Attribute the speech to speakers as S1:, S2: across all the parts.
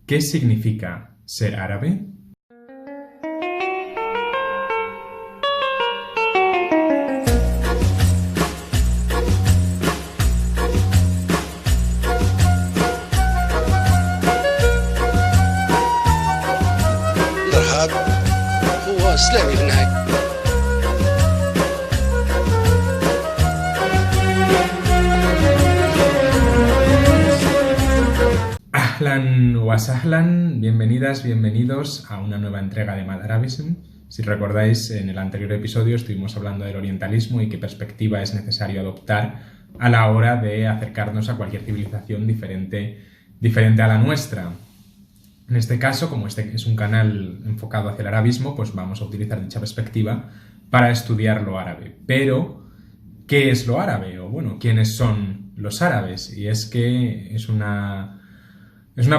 S1: ¿Qué significa ser árabe?
S2: الإرهاب هو إسلامي في النهاية.
S1: Ahlan wa sahlan, bienvenidas, bienvenidos a una nueva entrega de Madarabism. Si recordáis, en el anterior episodio estuvimos hablando del orientalismo y qué perspectiva es necesario adoptar a la hora de acercarnos a cualquier civilización diferente a la nuestra. En este caso, como este es un canal enfocado hacia el arabismo, pues vamos a utilizar dicha perspectiva para estudiar lo árabe. Pero, ¿qué es lo árabe? O bueno, ¿quiénes son los árabes? Y es que es una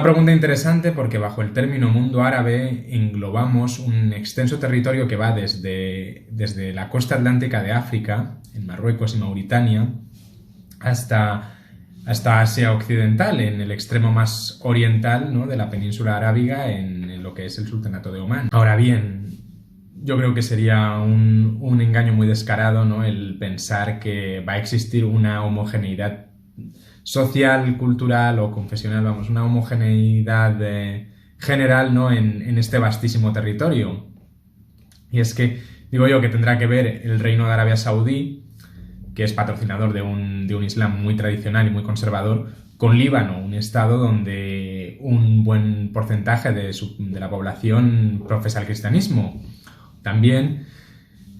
S1: pregunta interesante porque bajo el término mundo árabe englobamos un extenso territorio que va desde la costa atlántica de África, en Marruecos y Mauritania, hasta Asia Occidental, en el extremo más oriental, ¿no?, de la península arábiga, en lo que es el sultanato de Omán. Ahora bien, yo creo que sería un engaño muy descarado, ¿no?, el pensar que va a existir una homogeneidad social, cultural o confesional, una homogeneidad general, ¿no?, en este vastísimo territorio. Y es que, digo yo, que tendrá que ver el Reino de Arabia Saudí, que es patrocinador de un islam muy tradicional y muy conservador, con Líbano, un estado donde un buen porcentaje de la población profesa el cristianismo. También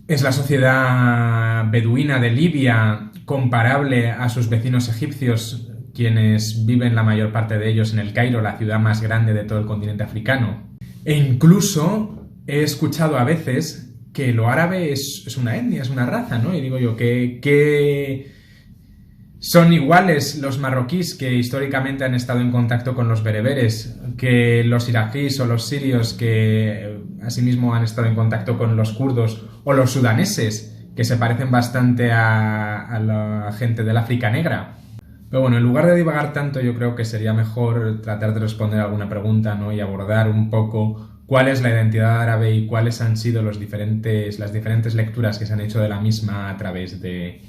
S1: es la sociedad beduina de Libia comparable a sus vecinos egipcios, quienes viven la mayor parte de ellos en El Cairo, la ciudad más grande de todo el continente africano. E incluso he escuchado a veces que lo árabe es una etnia, es una raza, ¿no? Y digo yo, que son iguales los marroquíes, que históricamente han estado en contacto con los bereberes, que los iraquíes o los sirios, que asimismo han estado en contacto con los kurdos, o los sudaneses, que se parecen bastante a la gente del África negra. Pero bueno, en lugar de divagar tanto, yo creo que sería mejor tratar de responder alguna pregunta, ¿no?, y abordar un poco cuál es la identidad árabe y cuáles han sido las diferentes lecturas que se han hecho de la misma a través de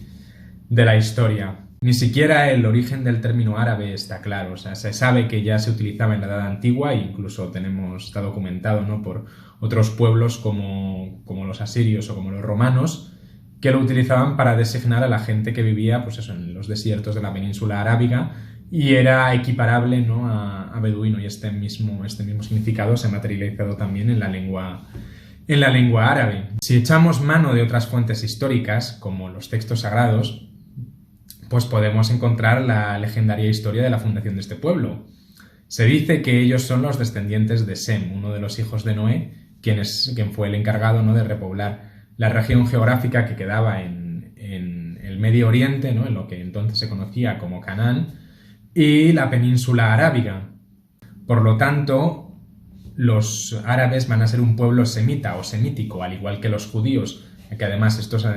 S1: la historia. Ni siquiera el origen del término árabe está claro. O sea, se sabe que ya se utilizaba en la Edad Antigua e incluso está documentado, ¿no?, por otros pueblos como los asirios o como los romanos, que lo utilizaban para designar a la gente que vivía, pues eso, en los desiertos de la península arábiga, y era equiparable, ¿no?, a beduino, y este mismo significado se ha materializado también en la lengua árabe. Si echamos mano de otras fuentes históricas, como los textos sagrados, pues podemos encontrar la legendaria historia de la fundación de este pueblo. Se dice que ellos son los descendientes de Sem, uno de los hijos de Noé, quien fue el encargado, ¿no?, de repoblar la región geográfica que quedaba en el Medio Oriente, ¿no?, en lo que entonces se conocía como Canaán, y la península arábiga. Por lo tanto, los árabes van a ser un pueblo semita o semítico, al igual que los judíos, que además estos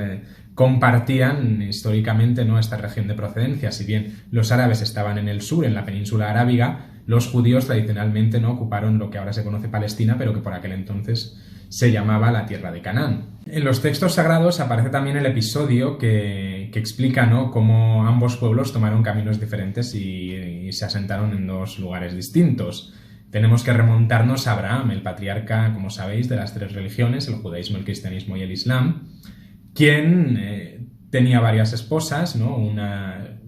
S1: compartían históricamente, ¿no?, esta región de procedencia. Si bien los árabes estaban en el sur, en la península arábiga, los judíos tradicionalmente, ¿no?, ocuparon lo que ahora se conoce Palestina, pero que por aquel entonces se llamaba la tierra de Canaán. En los textos sagrados aparece también el episodio que explica, ¿no?, cómo ambos pueblos tomaron caminos diferentes y se asentaron en dos lugares distintos. Tenemos que remontarnos a Abraham, el patriarca, como sabéis, de las tres religiones, el judaísmo, el cristianismo y el islam, quien tenía varias esposas, ¿no?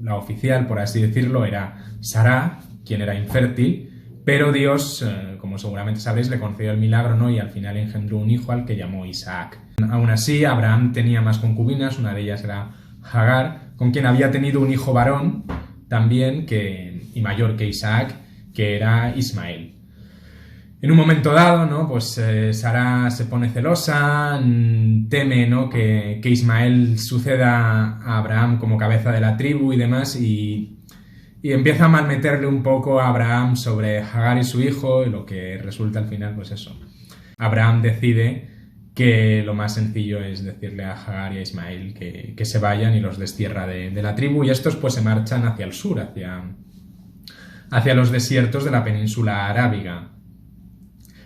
S1: La oficial, por así decirlo, era Sará, quien era infértil, pero Dios, como seguramente sabréis, le concedió el milagro, ¿no?, y al final engendró un hijo al que llamó Isaac. Aún así, Abraham tenía más concubinas, una de ellas era Hagar, con quien había tenido un hijo varón también, y mayor que Isaac, que era Ismael. En un momento dado, ¿no?, pues Sara se pone celosa, teme, ¿no?, que Ismael suceda a Abraham como cabeza de la tribu y demás, y empieza a malmeterle un poco a Abraham sobre Hagar y su hijo, y lo que resulta al final, pues eso. Abraham decide que lo más sencillo es decirle a Hagar y a Ismael que se vayan y los destierra de la tribu, y estos pues se marchan hacia el sur, hacia hacia los desiertos de la península arábiga.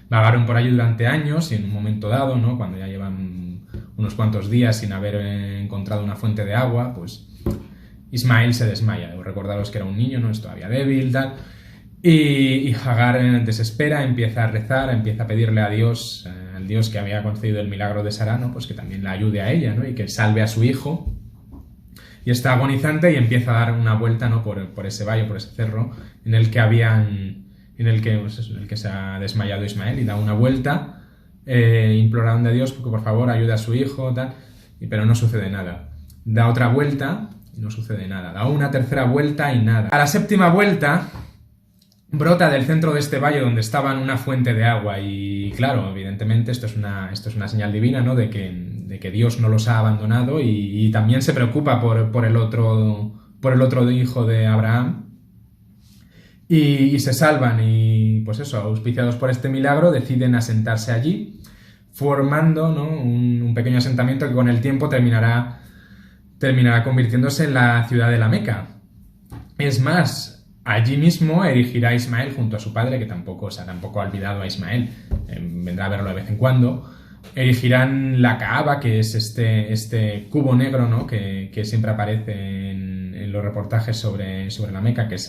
S1: Vagaron por allí durante años y en un momento dado, ¿no?, cuando ya llevan unos cuantos días sin haber encontrado una fuente de agua, pues Ismael se desmaya. Recordaros que era un niño, ¿no?, es todavía débil, tal. Y Hagar desespera, empieza a rezar, empieza a pedirle a Dios, al Dios que había concedido el milagro de Sara, ¿no?, pues que también la ayude a ella, ¿no?, y que salve a su hijo. Y está agonizante y empieza a dar una vuelta, ¿no?, por ese valle, por ese cerro en el que se ha desmayado Ismael, y da una vuelta implorando a Dios porque por favor ayude a su hijo, tal, pero no sucede nada. Da otra vuelta y no sucede nada. Da una tercera vuelta y nada. A la séptima vuelta brota del centro de este valle donde estaba una fuente de agua y claro, evidentemente esto es una señal divina, ¿no?, de que Dios no los ha abandonado y también se preocupa por el otro hijo de Abraham. Y se salvan y, pues eso, auspiciados por este milagro, deciden asentarse allí, formando, ¿no?, un pequeño asentamiento que con el tiempo terminará convirtiéndose en la ciudad de la Meca. Es más, allí mismo erigirá Ismael junto a su padre, que tampoco ha olvidado a Ismael, vendrá a verlo de vez en cuando. Erigirán la Kaaba, que es este cubo negro, ¿no?, que siempre aparece en los reportajes sobre la Meca, que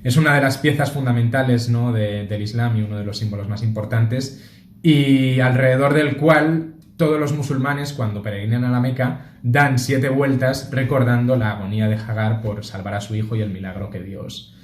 S1: es una de las piezas fundamentales, ¿no?, del Islam y uno de los símbolos más importantes, y alrededor del cual todos los musulmanes, cuando peregrinan a la Meca, dan 7 vueltas recordando la agonía de Hagar por salvar a su hijo y el milagro que Dios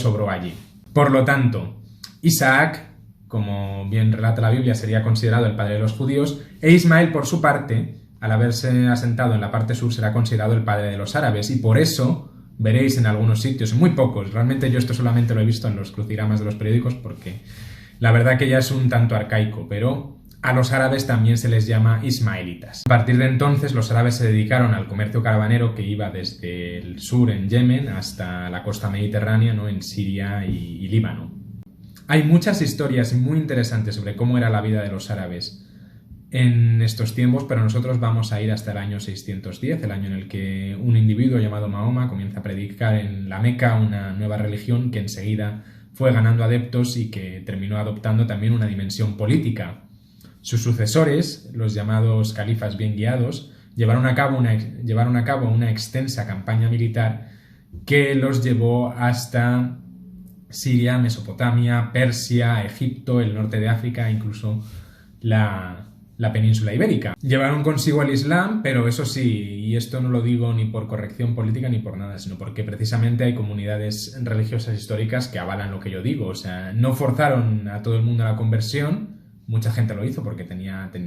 S1: obró allí. Por lo tanto, Isaac, como bien relata la Biblia, sería considerado el padre de los judíos, e Ismael, por su parte, al haberse asentado en la parte sur, será considerado el padre de los árabes, y por eso veréis en algunos sitios, muy pocos, realmente yo esto solamente lo he visto en los crucigramas de los periódicos porque la verdad que ya es un tanto arcaico, pero a los árabes también se les llama ismaelitas. A partir de entonces los árabes se dedicaron al comercio caravanero que iba desde el sur en Yemen hasta la costa mediterránea, ¿no?, en Siria y Líbano. Hay muchas historias muy interesantes sobre cómo era la vida de los árabes en estos tiempos, pero nosotros vamos a ir hasta el año 610, el año en el que un individuo llamado Mahoma comienza a predicar en la Meca una nueva religión que enseguida fue ganando adeptos y que terminó adoptando también una dimensión política. Sus sucesores, los llamados califas bien guiados, llevaron a cabo una extensa campaña militar que los llevó hasta Siria, Mesopotamia, Persia, Egipto, el norte de África e incluso la península ibérica. Llevaron consigo el Islam, pero eso sí, y esto no lo digo ni por corrección política ni por nada, sino porque precisamente hay comunidades religiosas históricas que avalan lo que yo digo. O sea, no forzaron a todo el mundo a la conversión, mucha gente lo hizo porque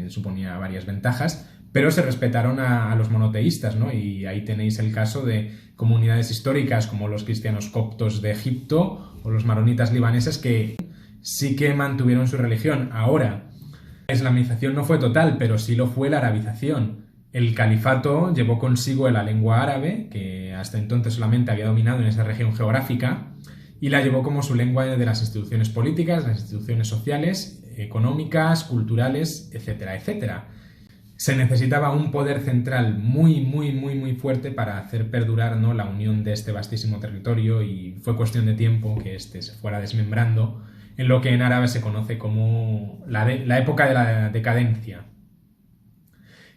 S1: suponía varias ventajas, pero se respetaron a los monoteístas, ¿no? Y ahí tenéis el caso de comunidades históricas como los cristianos coptos de Egipto o los maronitas libaneses que sí que mantuvieron su religión. Ahora, la islamización no fue total, pero sí lo fue la arabización. El califato llevó consigo la lengua árabe, que hasta entonces solamente había dominado en esa región geográfica, y la llevó como su lengua de las instituciones políticas, las instituciones sociales, económicas, culturales, etcétera, etcétera. Se necesitaba un poder central muy, muy, muy, muy fuerte para hacer perdurar, ¿no?, la unión de este vastísimo territorio, y fue cuestión de tiempo que se fuera desmembrando en lo que en árabe se conoce como la época de la decadencia.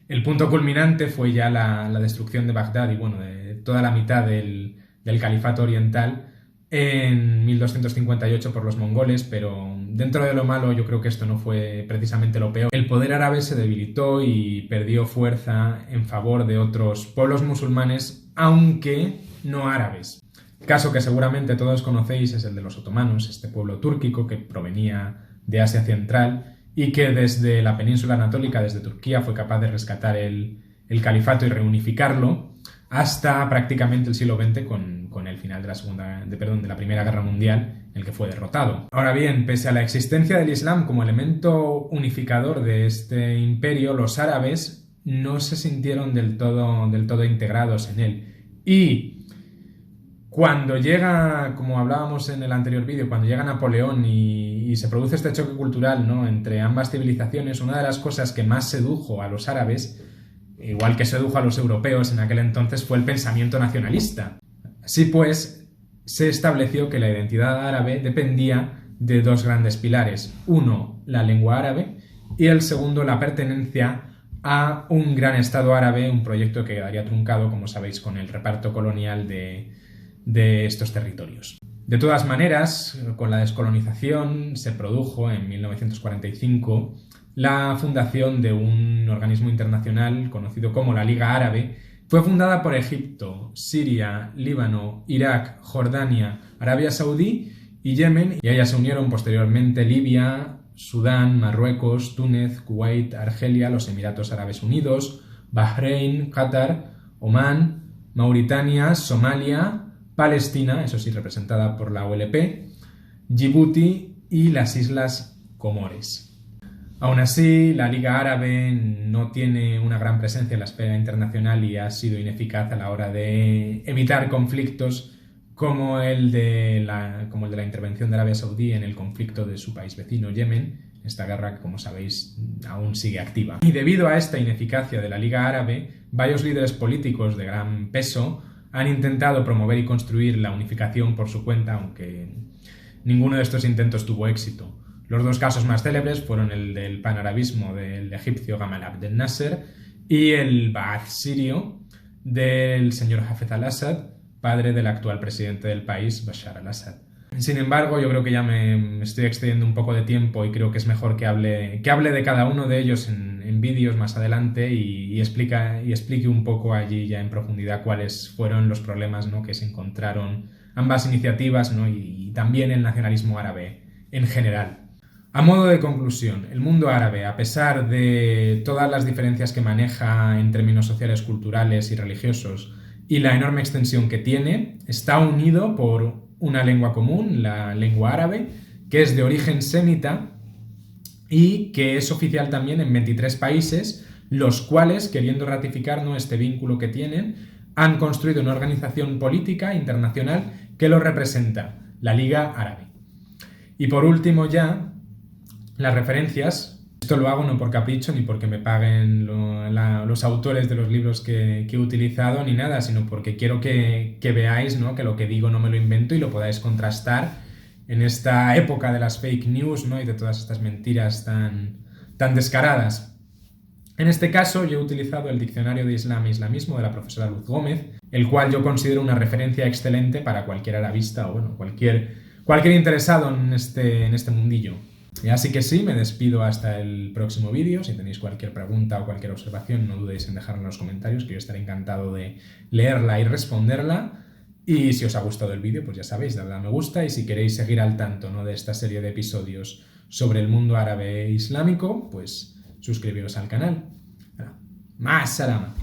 S1: El punto culminante fue ya la destrucción de Bagdad y de toda la mitad del califato oriental en 1258 por los mongoles, pero dentro de lo malo yo creo que esto no fue precisamente lo peor. El poder árabe se debilitó y perdió fuerza en favor de otros pueblos musulmanes, aunque no árabes. El caso que seguramente todos conocéis es el de los otomanos, este pueblo túrquico que provenía de Asia Central y que desde la península anatólica, desde Turquía, fue capaz de rescatar el califato y reunificarlo hasta prácticamente el siglo XX con el final de la Primera Guerra Mundial, en el que fue derrotado. Ahora bien, pese a la existencia del Islam como elemento unificador de este imperio, los árabes no se sintieron del todo integrados en él. Y cuando llega, como hablábamos en el anterior vídeo, cuando llega Napoleón y se produce este choque cultural, ¿no?, entre ambas civilizaciones, una de las cosas que más sedujo a los árabes, igual que sedujo a los europeos en aquel entonces, fue el pensamiento nacionalista. Así pues, se estableció que la identidad árabe dependía de dos grandes pilares. Uno, la lengua árabe, y el segundo, la pertenencia a un gran estado árabe, un proyecto que quedaría truncado, como sabéis, con el reparto colonial de estos territorios. De todas maneras, con la descolonización se produjo en 1945 la fundación de un organismo internacional conocido como la Liga Árabe. Fue fundada por Egipto, Siria, Líbano, Irak, Jordania, Arabia Saudí y Yemen, y a ella se unieron posteriormente Libia, Sudán, Marruecos, Túnez, Kuwait, Argelia, los Emiratos Árabes Unidos, Bahrein, Qatar, Omán, Mauritania, Somalia, Palestina, eso sí, representada por la OLP, Djibouti y las Islas Comores. Aún así, la Liga Árabe no tiene una gran presencia en la esfera internacional y ha sido ineficaz a la hora de evitar conflictos como el de la intervención de Arabia Saudí en el conflicto de su país vecino, Yemen, esta guerra que, como sabéis, aún sigue activa. Y debido a esta ineficacia de la Liga Árabe, varios líderes políticos de gran peso han intentado promover y construir la unificación por su cuenta, aunque ninguno de estos intentos tuvo éxito. Los dos casos más célebres fueron el del panarabismo del egipcio Gamal Abdel Nasser y el Ba'ath sirio del señor Hafez al-Assad, padre del actual presidente del país, Bashar al-Assad. Sin embargo, yo creo que ya me estoy excediendo un poco de tiempo y creo que es mejor que hable de cada uno de ellos en vídeos más adelante y explique un poco allí ya en profundidad cuáles fueron los problemas, ¿no?, que se encontraron ambas iniciativas, ¿no?, y también el nacionalismo árabe en general. A modo de conclusión, el mundo árabe, a pesar de todas las diferencias que maneja en términos sociales, culturales y religiosos y la enorme extensión que tiene, está unido por una lengua común, la lengua árabe, que es de origen semita y que es oficial también en 23 países, los cuales, queriendo ratificar, ¿no?, este vínculo que tienen, han construido una organización política internacional que lo representa, la Liga Árabe. Y por último ya, las referencias. Esto lo hago no por capricho ni porque me paguen los autores de los libros que he utilizado ni nada, sino porque quiero que veáis, ¿no?, que lo que digo no me lo invento y lo podáis contrastar en esta época de las fake news, ¿no?, y de todas estas mentiras tan descaradas. En este caso yo he utilizado el Diccionario de Islam e Islamismo de la profesora Luz Gómez, el cual yo considero una referencia excelente para cualquier arabista o bueno, cualquier interesado en este mundillo. Y así que sí, me despido hasta el próximo vídeo. Si tenéis cualquier pregunta o cualquier observación, no dudéis en dejarla en los comentarios, que yo estaré encantado de leerla y responderla. Y si os ha gustado el vídeo, pues ya sabéis, dadle a me gusta, y si queréis seguir al tanto, ¿no?, de esta serie de episodios sobre el mundo árabe e islámico, pues suscribiros al canal. ¡Más salama!